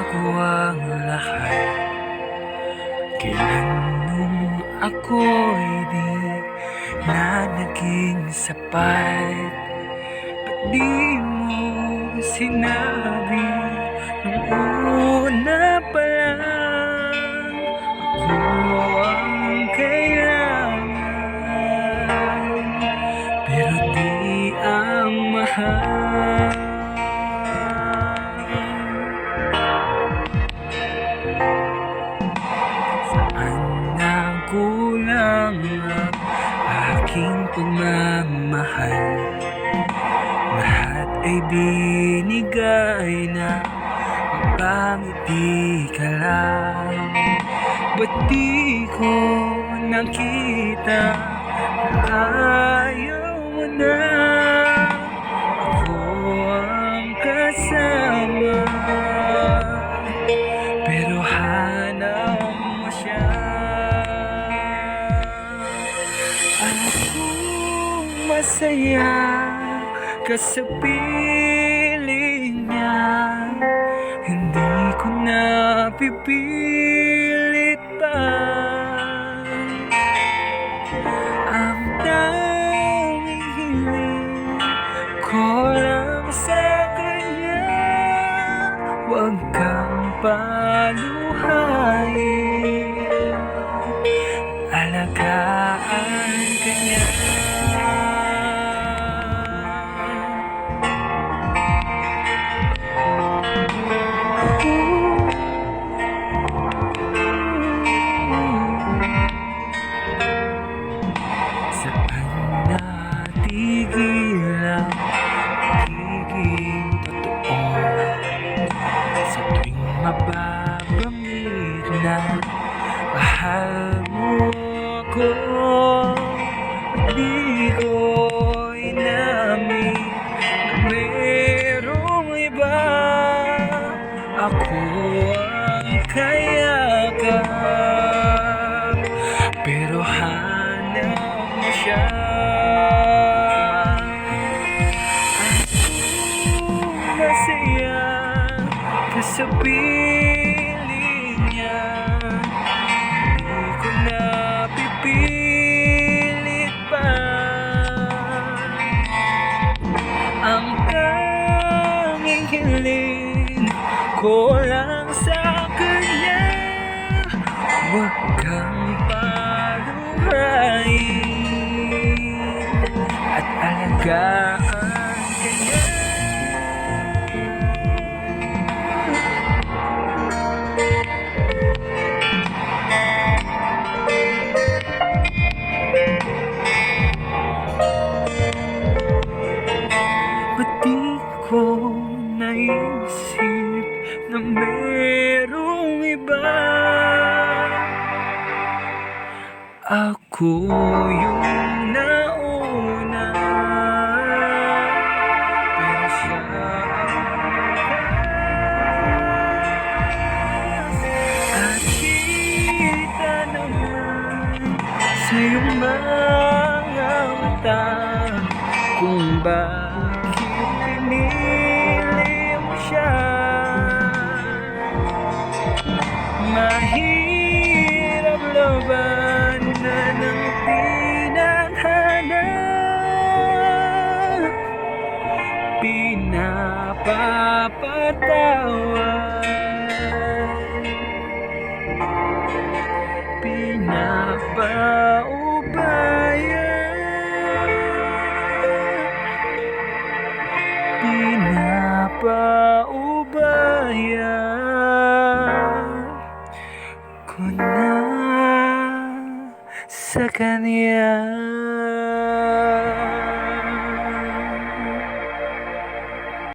ko ang lahat. Kailan nung ako'y di na naging sapat? Ba't di mo sinabi nung una pa lang ako ang kailangan, pero di ang mahal? Saan nagkulang ang aking pagmamahal? Lahat ay binigay na, mapangiti ka lang. Ba't di ko nakita na ayaw mo na ako ang kasama, pero hanap mo siya? Akong masaya ka sa piling niya, hindi ko na pipilit pa. Ang tanging hiling ko lang sa kanya, huwag kang paluhain, alagaan ka niya. Saan natigil ang pagiging totoo? Sa tuwing mababangit na mahal mo ako, di ko inamin na merong iba. Ako ang kayakap, pero hanap mo siya. Ako masaya ka sa piling niya, hindi ko na pipilit pa. Ang tanging hiling ko lang sa kanya, huwag kang paluhain at alagaan ka niya. Ba't di ko naisip na merong iba? Ako yung nauna, pero siya ang at kita naman sa iyong mga mata kung bakit pinili mo siya. Mahirap labanan ng pinaghanap, pinapapatawad, pinapaubayan, pinapaubayan ko na sa kanya.